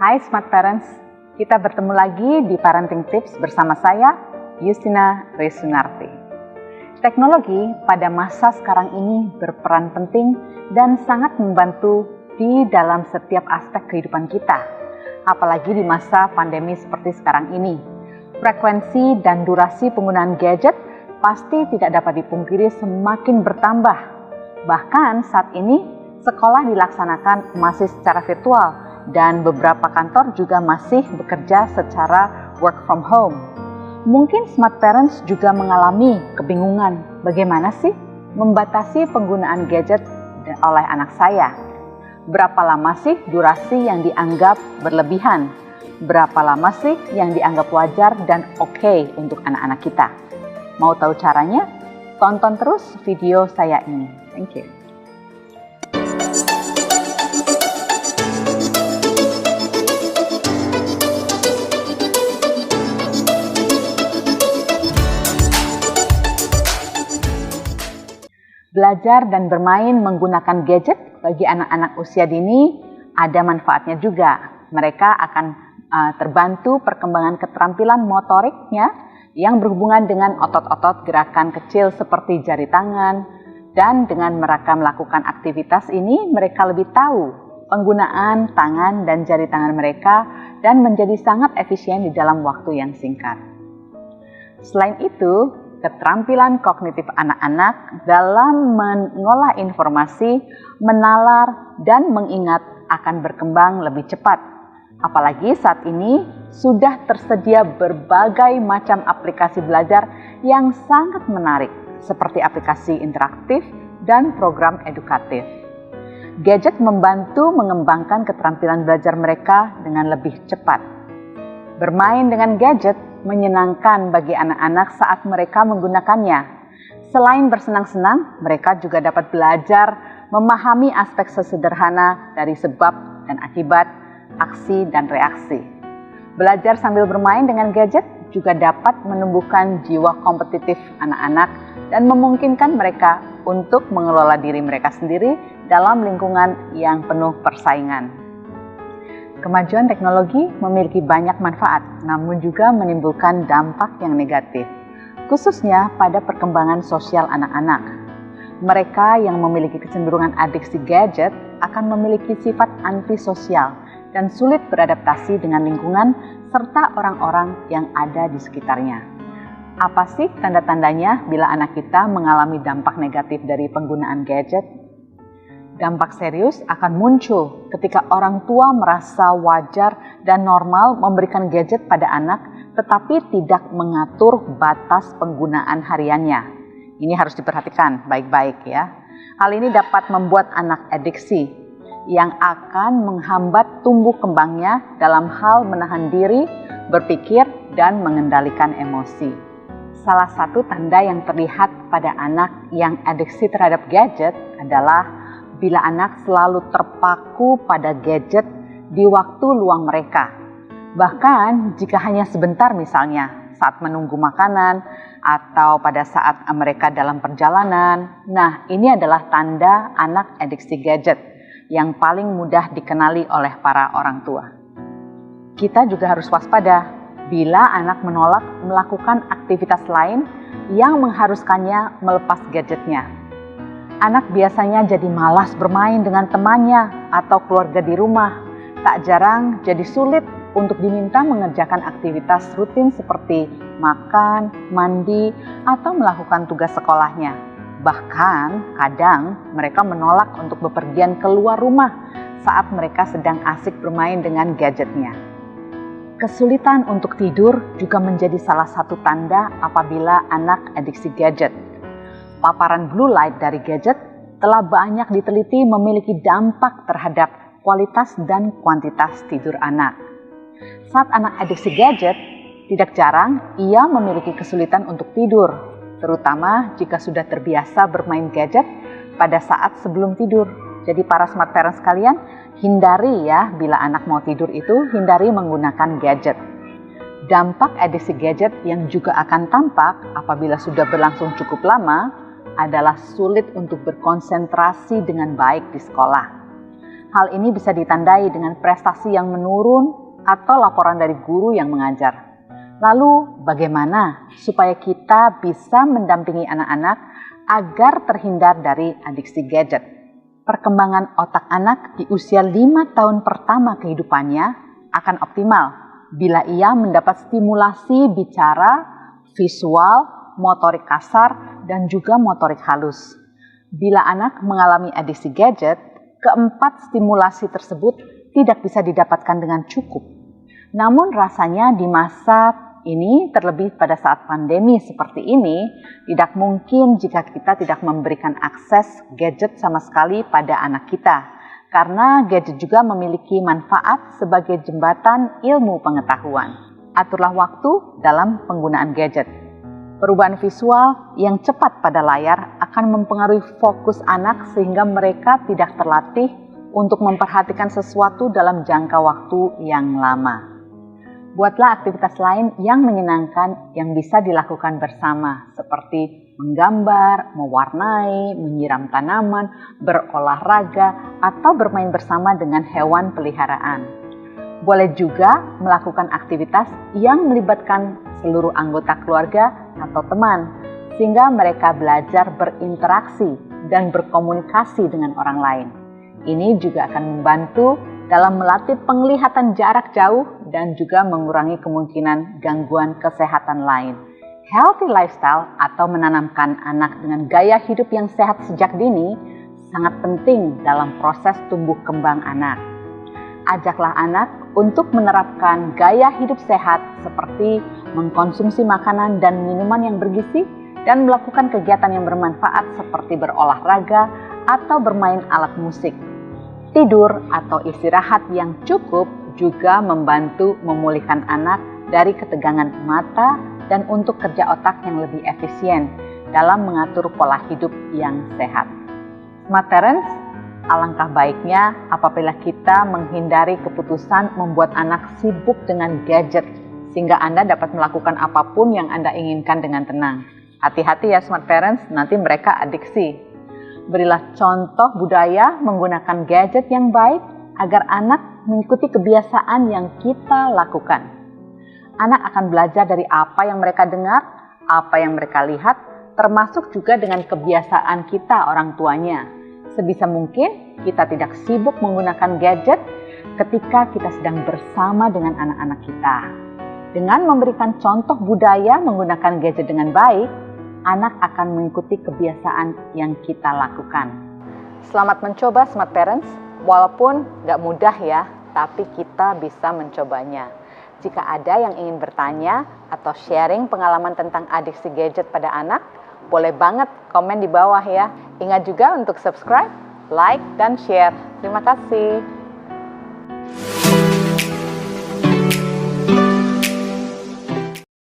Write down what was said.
Hai Smart Parents, kita bertemu lagi di Parenting Tips bersama saya, Justina Resunarti. Teknologi pada masa sekarang ini berperan penting dan sangat membantu di dalam setiap aspek kehidupan kita. Apalagi di masa pandemi seperti sekarang ini. Frekuensi dan durasi penggunaan gadget pasti tidak dapat dipungkiri semakin bertambah. Bahkan saat ini sekolah dilaksanakan masih secara virtual dan beberapa kantor juga masih bekerja secara work from home. Mungkin Smart Parents juga mengalami kebingungan bagaimana sih membatasi penggunaan gadget oleh anak saya. Berapa lama sih durasi yang dianggap berlebihan? Berapa lama sih yang dianggap wajar dan oke untuk anak-anak kita? Mau tahu caranya? Tonton terus video saya ini. Thank you. Belajar dan bermain menggunakan gadget bagi anak-anak usia dini ada manfaatnya juga. Mereka akan terbantu perkembangan keterampilan motoriknya yang berhubungan dengan otot-otot gerakan kecil seperti jari tangan. Dan dengan mereka melakukan aktivitas ini, mereka lebih tahu penggunaan tangan dan jari tangan mereka dan menjadi sangat efisien di dalam waktu yang singkat. Selain itu, keterampilan kognitif anak-anak dalam mengolah informasi, menalar, dan mengingat akan berkembang lebih cepat. Apalagi saat ini sudah tersedia berbagai macam aplikasi belajar yang sangat menarik, seperti aplikasi interaktif dan program edukatif. Gadget membantu mengembangkan keterampilan belajar mereka dengan lebih cepat. Bermain dengan gadget menyenangkan bagi anak-anak saat mereka menggunakannya. Selain bersenang-senang, mereka juga dapat belajar memahami aspek sesederhana dari sebab dan akibat, aksi dan reaksi. Belajar sambil bermain dengan gadget juga dapat menumbuhkan jiwa kompetitif anak-anak dan memungkinkan mereka untuk mengelola diri mereka sendiri dalam lingkungan yang penuh persaingan. Kemajuan teknologi memiliki banyak manfaat, namun juga menimbulkan dampak yang negatif, khususnya pada perkembangan sosial anak-anak. Mereka yang memiliki kecenderungan adiksi gadget akan memiliki sifat antisosial dan sulit beradaptasi dengan lingkungan serta orang-orang yang ada di sekitarnya. Apa sih tanda-tandanya bila anak kita mengalami dampak negatif dari penggunaan gadget? Dampak serius akan muncul ketika orang tua merasa wajar dan normal memberikan gadget pada anak tetapi tidak mengatur batas penggunaan hariannya. Ini harus diperhatikan baik-baik ya. Hal ini dapat membuat anak adiksi yang akan menghambat tumbuh kembangnya dalam hal menahan diri, berpikir, dan mengendalikan emosi. Salah satu tanda yang terlihat pada anak yang adiksi terhadap gadget adalah bila anak selalu terpaku pada gadget di waktu luang mereka. Bahkan jika hanya sebentar misalnya saat menunggu makanan atau pada saat mereka dalam perjalanan. Nah, ini adalah tanda anak adiksi gadget yang paling mudah dikenali oleh para orang tua. Kita juga harus waspada bila anak menolak melakukan aktivitas lain yang mengharuskannya melepas gadgetnya. Anak biasanya jadi malas bermain dengan temannya atau keluarga di rumah. Tak jarang jadi sulit untuk diminta mengerjakan aktivitas rutin seperti makan, mandi, atau melakukan tugas sekolahnya. Bahkan kadang mereka menolak untuk bepergian keluar rumah saat mereka sedang asik bermain dengan gadgetnya. Kesulitan untuk tidur juga menjadi salah satu tanda apabila anak adiksi gadget. Paparan blue light dari gadget telah banyak diteliti memiliki dampak terhadap kualitas dan kuantitas tidur anak. Saat anak adiksi gadget, tidak jarang ia memiliki kesulitan untuk tidur, terutama jika sudah terbiasa bermain gadget pada saat sebelum tidur. Jadi para smart parents sekalian, hindari ya bila anak mau tidur itu, hindari menggunakan gadget. Dampak adiksi gadget yang juga akan tampak apabila sudah berlangsung cukup lama adalah sulit untuk berkonsentrasi dengan baik di sekolah. Hal ini bisa ditandai dengan prestasi yang menurun atau laporan dari guru yang mengajar. Lalu, bagaimana supaya kita bisa mendampingi anak-anak agar terhindar dari adiksi gadget? Perkembangan otak anak di usia 5 tahun pertama kehidupannya akan optimal bila ia mendapat stimulasi bicara, visual, motorik kasar, dan juga motorik halus. Bila anak mengalami adiksi gadget, keempat stimulasi tersebut tidak bisa didapatkan dengan cukup. Namun rasanya di masa ini, terlebih pada saat pandemi seperti ini, tidak mungkin jika kita tidak memberikan akses gadget sama sekali pada anak kita. Karena gadget juga memiliki manfaat sebagai jembatan ilmu pengetahuan. Aturlah waktu dalam penggunaan gadget. Perubahan visual yang cepat pada layar akan mempengaruhi fokus anak sehingga mereka tidak terlatih untuk memperhatikan sesuatu dalam jangka waktu yang lama. Buatlah aktivitas lain yang menyenangkan yang bisa dilakukan bersama, seperti menggambar, mewarnai, menyiram tanaman, berolahraga, atau bermain bersama dengan hewan peliharaan. Boleh juga melakukan aktivitas yang melibatkan seluruh anggota keluarga atau teman, sehingga mereka belajar berinteraksi dan berkomunikasi dengan orang lain. Ini juga akan membantu dalam melatih penglihatan jarak jauh dan juga mengurangi kemungkinan gangguan kesehatan lain. Healthy lifestyle atau menanamkan anak dengan gaya hidup yang sehat sejak dini sangat penting dalam proses tumbuh kembang anak. Ajaklah anak untuk menerapkan gaya hidup sehat seperti mengkonsumsi makanan dan minuman yang bergizi dan melakukan kegiatan yang bermanfaat seperti berolahraga atau bermain alat musik. Tidur atau istirahat yang cukup juga membantu memulihkan anak dari ketegangan mata dan untuk kerja otak yang lebih efisien dalam mengatur pola hidup yang sehat. Smart parents, alangkah baiknya apabila kita menghindari keputusan membuat anak sibuk dengan gadget sehingga Anda dapat melakukan apapun yang Anda inginkan dengan tenang. Hati-hati ya smart parents, nanti mereka adiksi. Berilah contoh budaya menggunakan gadget yang baik agar anak mengikuti kebiasaan yang kita lakukan. Anak akan belajar dari apa yang mereka dengar, apa yang mereka lihat, termasuk juga dengan kebiasaan kita orang tuanya. Sebisa mungkin kita tidak sibuk menggunakan gadget ketika kita sedang bersama dengan anak-anak kita. Dengan memberikan contoh budaya menggunakan gadget dengan baik, anak akan mengikuti kebiasaan yang kita lakukan. Selamat mencoba Smart Parents, walaupun gak mudah ya, tapi kita bisa mencobanya. Jika ada yang ingin bertanya atau sharing pengalaman tentang adiksi gadget pada anak, boleh banget komen di bawah ya. Ingat juga untuk subscribe, like, dan share. Terima kasih.